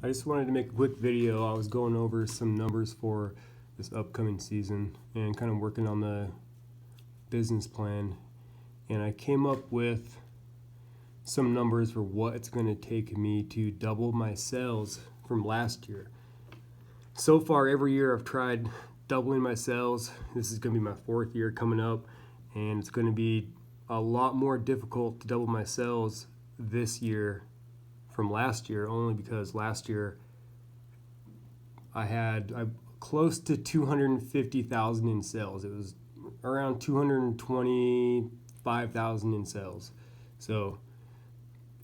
I just wanted to make a quick video. I was going over some numbers for this upcoming season and kind of working on the business plan, and I came up with some numbers for what it's going to take me to double my sales from last year. So far, every year I've tried doubling my sales. This is going to be my fourth year coming up, and it's going to be a lot more difficult to double my sales this year from last year, only because last year I had close to 250,000 in sales. It was around 225,000 in sales. So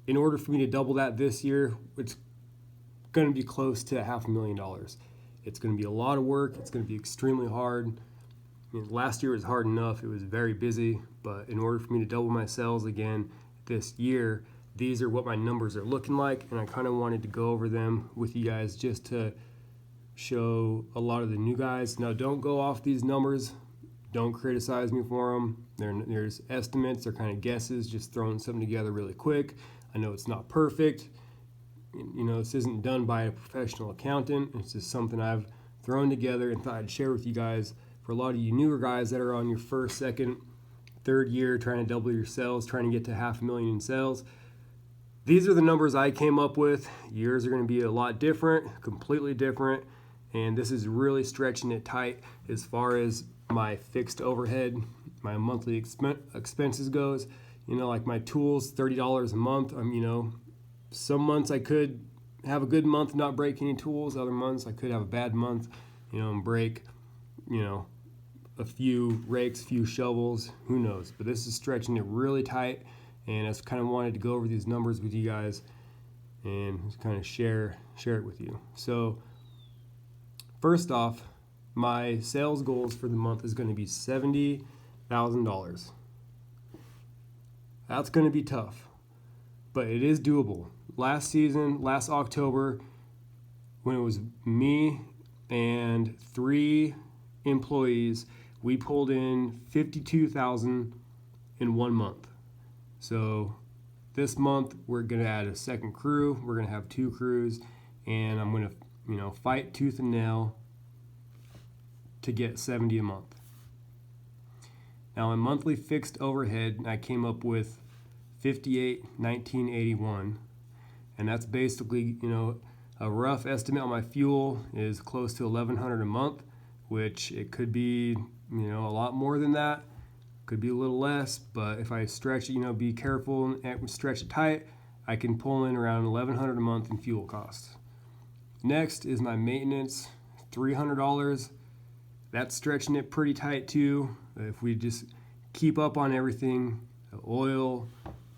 in order for me to double that this year, it's going to be close to $500,000. It's going to be a lot of work. It's going to be extremely hard. Last year was hard enough. It was very busy, but in order for me to double my sales again this year, these are what my numbers are looking like, and I kind of wanted to go over them with you guys just to show a lot of the new guys. Now, don't go off these numbers. Don't criticize me for them. There's estimates. They're kind of guesses, just throwing something together really quick. I know it's not perfect. This isn't done by a professional accountant. It's just something I've thrown together and thought I'd share with you guys. For a lot of you newer guys that are on your first, second, third year trying to double your sales, trying to get to $500,000 in sales, these are the numbers I came up with. Yours are going to be a lot different, completely different, and this is really stretching it tight as far as my fixed overhead, my monthly expenses goes. Like my tools, $30 a month. Some months I could have a good month, not break any tools. Other months I could have a bad month, and break, a few rakes, few shovels, who knows. But this is stretching it really tight, and I just kind of wanted to go over these numbers with you guys and just kind of share it with you. So first off, my sales goals for the month is going to be $70,000. That's going to be tough, but it is doable. Last October, when it was me and 3 employees, we pulled in $52,000 in 1 month. So this month we're going to add a second crew. We're going to have 2 crews, and I'm going to, fight tooth and nail to get 70 a month. Now, my monthly fixed overhead, I came up with $58,1981, and that's basically, a rough estimate on my fuel is close to $1,100 a month, which it could be, a lot more than that, could be a little less, but if I stretch it, be careful and stretch it tight, I can pull in around $1,100 a month in fuel costs. Next is my maintenance, $300. That's stretching it pretty tight too. If we just keep up on everything, the oil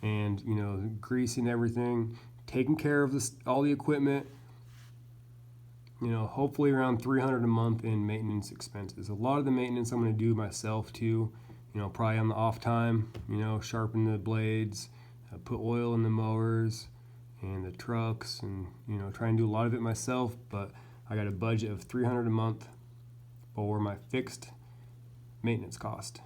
and greasing everything, taking care of all the equipment, hopefully around $300 a month in maintenance expenses. A lot of the maintenance I'm going to do myself too, probably on the off time, sharpen the blades, put oil in the mowers and the trucks, and try and do a lot of it myself, but I got a budget of $300 a month for my fixed maintenance cost.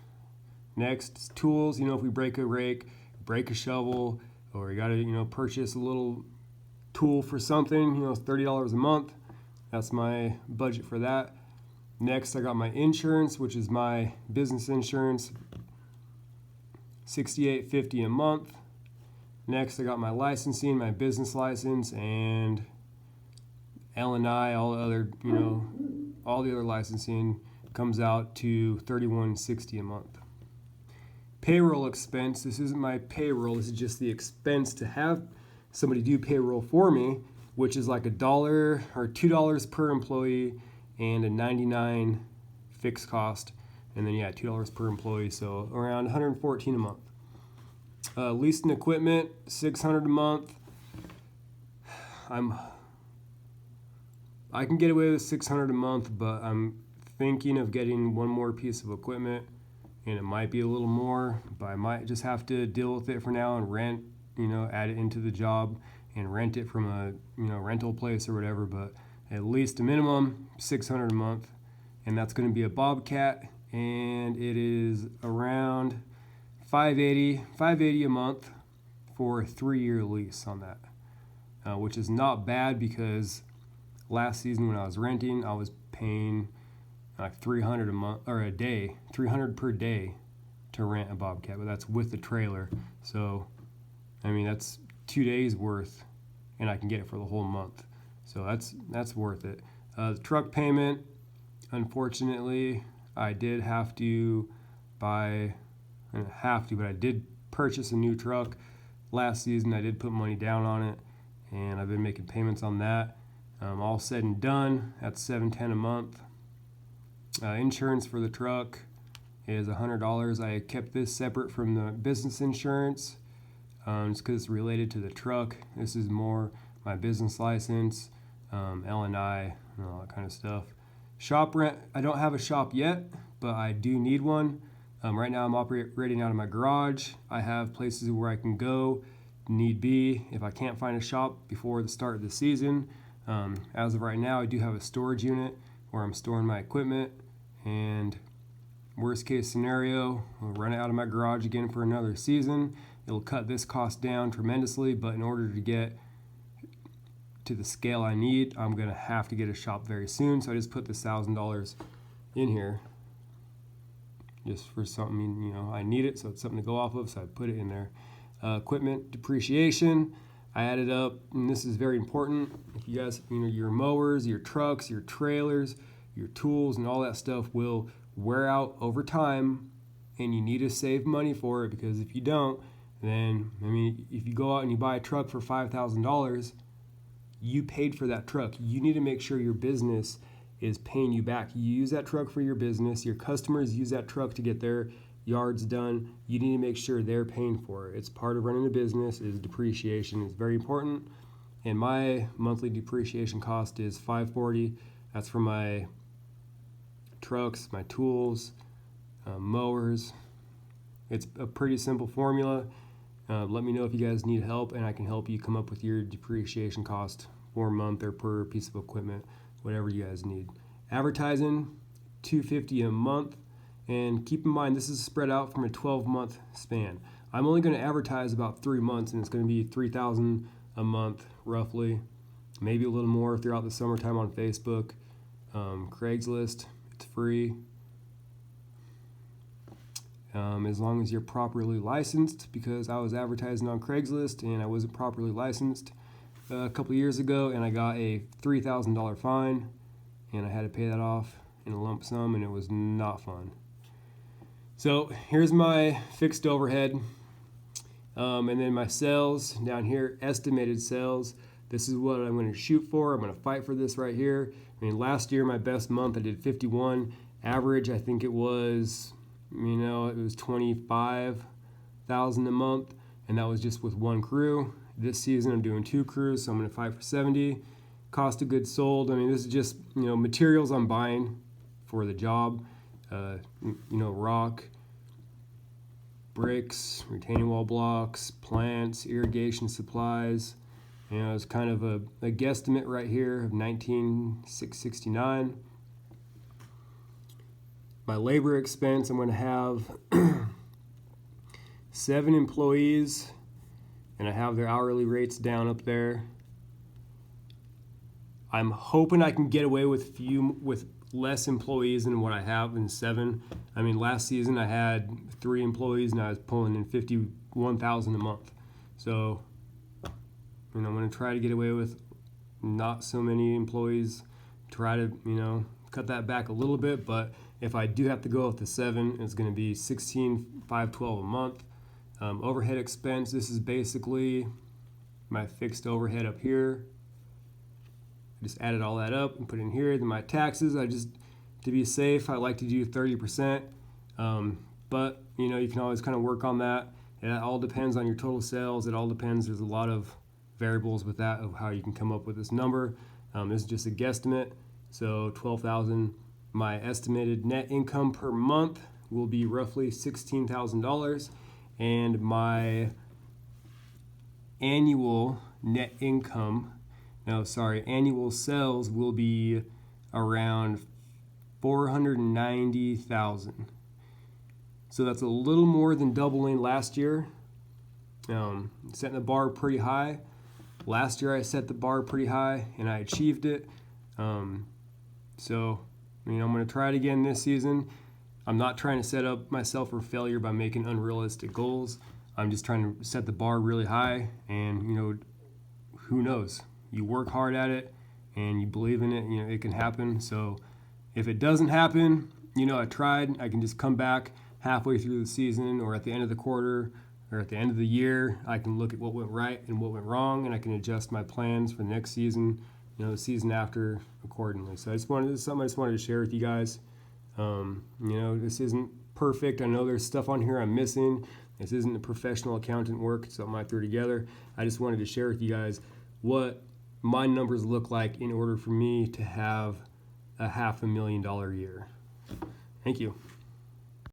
Next is tools. If we break a rake, break a shovel, or you got to purchase a little tool for something, it's $30 a month. That's my budget for that. Next, I got my insurance, which is my business insurance, $68.50 a month. Next, I got my licensing, my business license, and L&I, all the other licensing comes out to $31.60 a month. Payroll expense, this isn't my payroll, this is just the expense to have somebody do payroll for me, which is like $1 or $2 per employee and a $99 fixed cost, and then $2 per employee, so around $114 a month. Leasing equipment, $600 a month. I can get away with $600 a month, but I'm thinking of getting one more piece of equipment, and it might be a little more, but I might just have to deal with it for now and rent, add it into the job and rent it from a rental place or whatever. But at least a minimum $600 a month, and that's going to be a Bobcat, and it is around $580 a month for a 3-year lease on that. which is not bad because last season when I was renting, I was paying like $300 a month or a day, $300 per day to rent a Bobcat, but that's with the trailer. So, I mean, that's 2 days worth, and I can get it for the whole month. So that's worth it. The truck payment, unfortunately, I did have to buy, I didn't have to, but I did purchase a new truck last season. I did put money down on it, and I've been making payments on that. All said and done, that's $710 a month. Insurance for the truck is $100. I kept this separate from the business insurance just because it's related to the truck. This is more my business license, L&I, and all that kind of stuff. Shop rent, I don't have a shop yet, but I do need one. Right now I'm operating out of my garage. I have places where I can go, need be, if I can't find a shop before the start of the season. As of right now, I do have a storage unit where I'm storing my equipment, and worst case scenario, I'll run it out of my garage again for another season. It'll cut this cost down tremendously, but in order to get to the scale I need, I'm gonna have to get a shop very soon. So I just put the $1,000 in here just for something, you know, I need it, so it's something to go off of, so I put it in there. Equipment depreciation, I added up, and this is very important. If you guys, you know, your mowers, your trucks, your trailers, your tools, and all that stuff will wear out over time, and you need to save money for it, because if you don't, then, I mean, if you go out and you buy a truck for $5,000, you paid for that truck. You need to make sure your business is paying you back. You use that truck for your business. Your customers use that truck to get their yards done. You need to make sure they're paying for it. It's part of running a business. Is depreciation. It's very important. And my monthly depreciation cost is $540. That's for my trucks, my tools, mowers. It's a pretty simple formula. Let me know if you guys need help, and I can help you come up with your depreciation cost per month or per piece of equipment, whatever you guys need. Advertising, $250 a month, and keep in mind this is spread out from a 12-month span. I'm only going to advertise about 3 months, and it's going to be $3,000 a month roughly, maybe a little more throughout the summertime on Facebook. Craigslist, it's free. As long as you're properly licensed, because I was advertising on Craigslist and I wasn't properly licensed a couple years ago, and I got a $3,000 fine, and I had to pay that off in a lump sum, and it was not fun. So here's my fixed overhead, and then my sales down here, estimated sales. This is what I'm going to shoot for. I'm going to fight for this right here. I mean, last year my best month I did 51. Average, I think it was, you know, it was 25,000 a month, and that was just with one crew. This season I'm doing 2 crews, so I'm going to fight for 70. Cost of goods sold, I mean, this is just, you know, materials I'm buying for the job. You know, rock, bricks, retaining wall blocks, plants, irrigation supplies. You know, it's kind of a guesstimate right here of $19,669. My labor expense, I'm going to have 7 employees, and I have their hourly rates down up there. I'm hoping I can get away with less employees than what I have in 7. I mean, last season I had 3 employees, and I was pulling in $51,000 a month. So, you know, I'm going to try to get away with not so many employees. Try to, you know, cut that back a little bit, but if I do have to go with the 7, it's going to be $16,512 a month. Overhead expense, this is basically my fixed overhead up here. I just added all that up and put in here. Then my taxes, to be safe, I like to do 30%. But, you know, you can always kind of work on that. It all depends on your total sales. It all depends. There's a lot of variables with that of how you can come up with this number. This is just a guesstimate. So $12,000. My estimated net income per month will be roughly $16,000, and my annual annual sales will be around 490,000. So that's a little more than doubling last year. Setting the bar pretty high. Last year I set the bar pretty high and I achieved it. So, I'm going to try it again this season. I'm not trying to set up myself for failure by making unrealistic goals. I'm just trying to set the bar really high, and who knows? You work hard at it and you believe in it, it can happen. So if it doesn't happen, I tried. I can just come back halfway through the season or at the end of the quarter or at the end of the year. I can look at what went right and what went wrong, and I can adjust my plans for the next season, the season after accordingly. So this is something I just wanted to share with you guys. This isn't perfect. I know there's stuff on here I'm missing. This isn't a professional accountant work, it's something I threw together. I just wanted to share with you guys what my numbers look like in order for me to have a $500,000 year. Thank you.